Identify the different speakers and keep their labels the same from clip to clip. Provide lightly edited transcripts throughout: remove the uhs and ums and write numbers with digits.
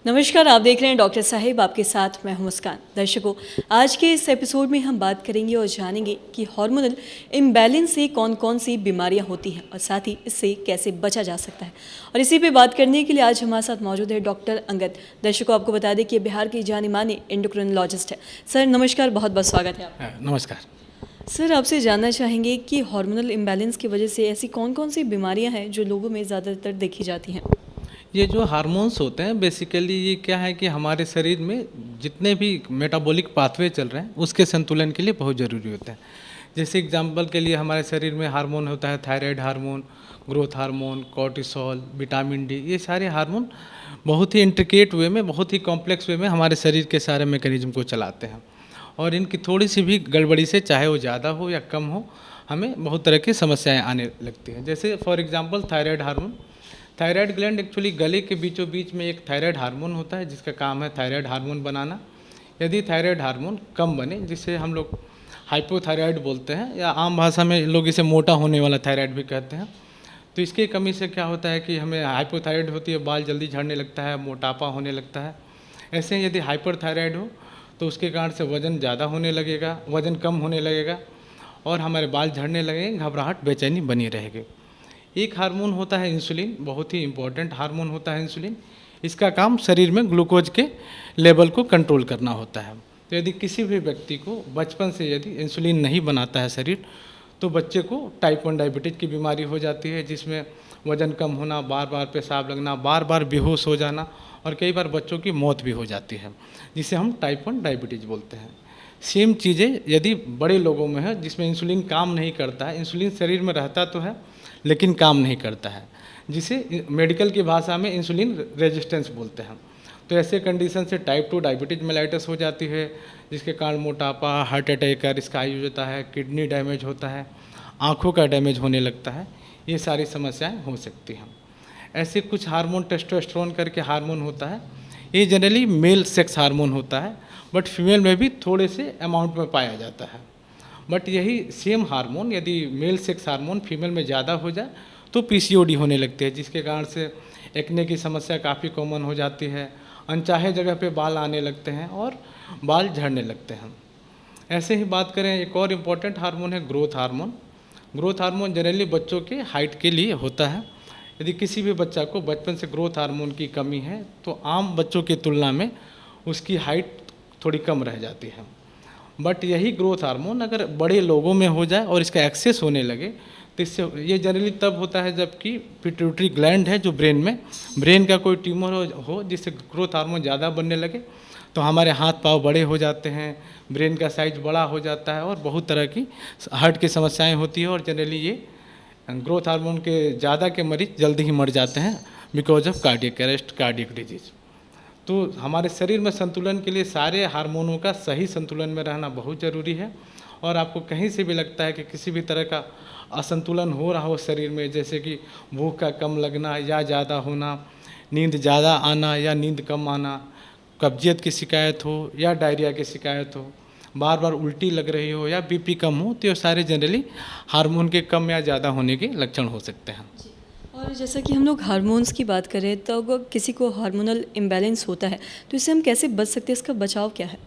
Speaker 1: नमस्कार, आप देख रहे हैं डॉक्टर साहिब, आपके साथ मैं हूं मुस्कान। दर्शकों, आज के इस एपिसोड में हम बात करेंगे और जानेंगे कि हार्मोनल इम्बैलेंस से कौन कौन सी बीमारियां होती हैं और साथ ही इससे कैसे बचा जा सकता है। और इसी पे बात करने के लिए आज हमारे साथ मौजूद है डॉक्टर अंगद। दर्शकों, आपको बता दें कि बिहार के जाने माने एंडोक्रिनोलॉजिस्ट है। सर नमस्कार, बहुत बहुत स्वागत है आपका।
Speaker 2: नमस्कार
Speaker 1: सर, आपसे जानना चाहेंगे कि हार्मोनल इम्बैलेंस की वजह से ऐसी कौन कौन सी बीमारियां हैं जो लोगों में ज़्यादातर देखी जाती हैं।
Speaker 2: ये जो हार्मोन्स होते हैं बेसिकली ये क्या है कि हमारे शरीर में जितने भी मेटाबॉलिक पाथवे चल रहे हैं उसके संतुलन के लिए बहुत ज़रूरी होते हैं। जैसे एग्जांपल के लिए हमारे शरीर में हार्मोन होता है thyroid hormone, growth hormone, cortisol, vitamin D. ये सारे हार्मोन बहुत ही इंट्रिकेट वे में, बहुत ही कॉम्प्लेक्स वे में हमारे शरीर के सारे मैकेनिज्म को चलाते हैं और इनकी थोड़ी सी भी गड़बड़ी से, चाहे वो ज़्यादा हो या कम हो, हमें बहुत तरह की समस्याएँ आने लगती हैं। जैसे for example thyroid hormone. Thyroid gland actually गले के बीचों बीच में एक थायराइड हार्मोन होता है जिसका काम है थायराइड हार्मोन बनाना। यदि थायराइड हार्मोन कम बने, जिसे हम लोग हाइपोथायराइड बोलते हैं या आम भाषा में लोग इसे मोटा होने वाला थायराइड भी कहते हैं, तो इसकी कमी से क्या होता है कि हमें हाइपोथायराइड होती है, बाल जल्दी झड़ने लगता है, मोटापा होने लगता है। ऐसे ही यदि हाइपरथायराइड हो तो उसके कारण से वज़न ज़्यादा होने लगेगा, वज़न कम होने लगेगा और हमारे बाल झड़ने लगेंगे, घबराहट, बेचैनी बनी रहेगी। एक हार्मोन होता है इंसुलिन, बहुत ही इम्पोर्टेंट हार्मोन होता है इंसुलिन। इसका काम शरीर में ग्लूकोज के लेवल को कंट्रोल करना होता है। तो यदि किसी भी व्यक्ति को बचपन से यदि इंसुलिन नहीं बनाता है शरीर, तो बच्चे को टाइप 1 डायबिटीज़ की बीमारी हो जाती है, जिसमें वज़न कम होना, बार बार पेशाब लगना, बार बार बेहोश हो जाना और कई बार बच्चों की मौत भी हो जाती है, जिसे हम टाइप 1 डायबिटीज़ बोलते हैं। सेम चीज़ें यदि बड़े लोगों में है जिसमें इंसुलिन काम नहीं करता है, इंसुलिन शरीर में रहता तो है लेकिन काम नहीं करता है, जिसे मेडिकल की भाषा में इंसुलिन रेजिस्टेंस बोलते हैं। तो ऐसे कंडीशन से टाइप 2 डायबिटीज मेलाइटस हो जाती है, जिसके कारण मोटापा, हार्ट अटैक का रिस्क हाई हो जाता है, किडनी डैमेज होता है, आँखों का डैमेज होने लगता है। ये सारी समस्याएं हो सकती हैं। ऐसे कुछ हार्मोन, टेस्टोस्टेरोन करके हार्मोन होता है, ये जनरली मेल सेक्स हार्मोन होता है, बट फीमेल में भी थोड़े से अमाउंट में पाया जाता है। बट यही सेम हार्मोन यदि मेल सेक्स हार्मोन फीमेल में ज़्यादा हो जाए तो पीसीओडी होने लगती है, जिसके कारण से एक्ने की समस्या काफ़ी कॉमन हो जाती है, अनचाहे जगह पे बाल आने लगते हैं और बाल झड़ने लगते हैं। ऐसे ही बात करें, एक और इम्पॉर्टेंट हार्मोन है growth hormone. Growth hormone generally बच्चों के हाइट के लिए होता है। यदि किसी भी बच्चा को बचपन से ग्रोथ हार्मोन की कमी है तो आम बच्चों की तुलना में उसकी हाइट थोड़ी कम रह जाती है। बट यही ग्रोथ हार्मोन अगर बड़े लोगों में हो जाए और इसका एक्सेस होने लगे तो इससे ये जनरली तब होता है जबकि पिट्यूटरी ग्लैंड है जो ब्रेन का कोई ट्यूमर हो जिससे ग्रोथ हार्मोन ज़्यादा बनने लगे, तो हमारे हाथ पाँव बड़े हो जाते हैं, ब्रेन का साइज बड़ा हो जाता है और बहुत तरह की हार्ट की समस्याएं होती है। और जनरली ये ग्रोथ हार्मोन के ज़्यादा के मरीज जल्दी ही मर जाते हैं because of cardiac arrest, cardiac disease. तो हमारे शरीर में संतुलन के लिए सारे हार्मोनों का सही संतुलन में रहना बहुत ज़रूरी है। और आपको कहीं से भी लगता है कि किसी भी तरह का असंतुलन हो रहा हो शरीर में, जैसे कि भूख का कम लगना या ज़्यादा होना, नींद ज़्यादा आना या नींद कम आना, कब्जियत की शिकायत हो या डायरिया की शिकायत हो, बार बार उल्टी लग रही हो या बीपी कम हो, तो ये सारे जनरली हार्मोन के कम या ज़्यादा होने के लक्षण हो सकते हैं।
Speaker 1: और जैसा कि हम लोग हार्मोन्स की बात करें तो अगर किसी को हार्मोनल इम्बैलेंस होता है तो इससे हम कैसे बच सकते हैं, इसका बचाव क्या है?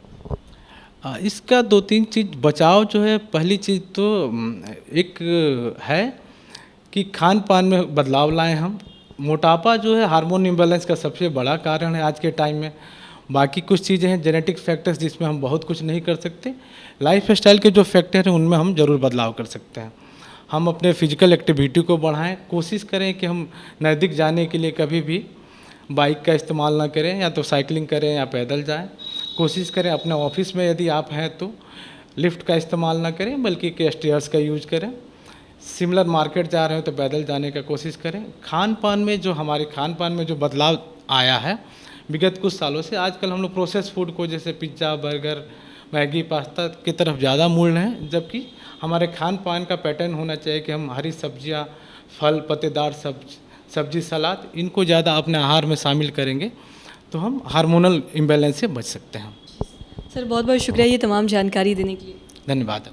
Speaker 2: इसका 2-3 चीज़ बचाव जो है, पहली चीज़ तो एक है कि खान पान में बदलाव लाएं हम। मोटापा जो है हार्मोन इम्बैलेंस का सबसे बड़ा कारण है आज के टाइम में। बाकी कुछ चीज़ें हैं जेनेटिक फैक्टर्स जिसमें हम बहुत कुछ नहीं कर सकते। लाइफ स्टाइल के जो फैक्टर हैं उनमें हम ज़रूर बदलाव कर सकते हैं। हम अपने फिजिकल एक्टिविटी को बढ़ाएं, कोशिश करें कि हम नज़दीक जाने के लिए कभी भी बाइक का इस्तेमाल ना करें, या तो साइकिलिंग करें या पैदल जाएं। कोशिश करें अपने ऑफिस में यदि आप हैं तो लिफ्ट का इस्तेमाल ना करें बल्कि के स्टेयर्स का यूज करें। सिमिलर मार्केट जा रहे हो तो पैदल जाने का कोशिश करें। खान पान में जो हमारे खान पान में जो बदलाव आया है विगत कुछ सालों से, आजकल हम लोग प्रोसेस फूड को जैसे पिज्ज़ा, बर्गर, मैगी, पास्ता की तरफ ज़्यादा मुड़ रहे हैं, जबकि हमारे खान पान का पैटर्न होना चाहिए कि हम हरी सब्जियां, फल, पत्तेदार सब्जी, सलाद, इनको ज़्यादा अपने आहार में शामिल करेंगे तो हम हार्मोनल इम्बैलेंस से बच सकते हैं।
Speaker 1: सर बहुत बहुत शुक्रिया ये तमाम जानकारी देने के लिए।
Speaker 2: धन्यवाद।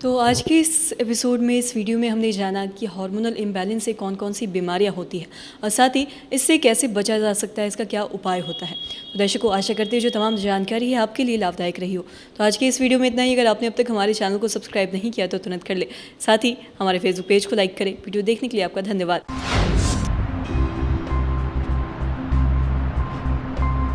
Speaker 1: तो आज के इस एपिसोड में, इस वीडियो में हमने जाना कि हार्मोनल इम्बैलेंस से कौन कौन सी बीमारियां होती हैं और साथ ही इससे कैसे बचा जा सकता है, इसका क्या उपाय होता है। तो दर्शकों, आशा करते हैं जो तमाम जानकारी है आपके लिए लाभदायक रही हो। तो आज के इस वीडियो में इतना ही। अगर आपने अब तक हमारे चैनल को सब्सक्राइब नहीं किया तो तुरंत कर ले, साथ ही हमारे फेसबुक पेज को लाइक करें। वीडियो देखने के लिए आपका धन्यवाद।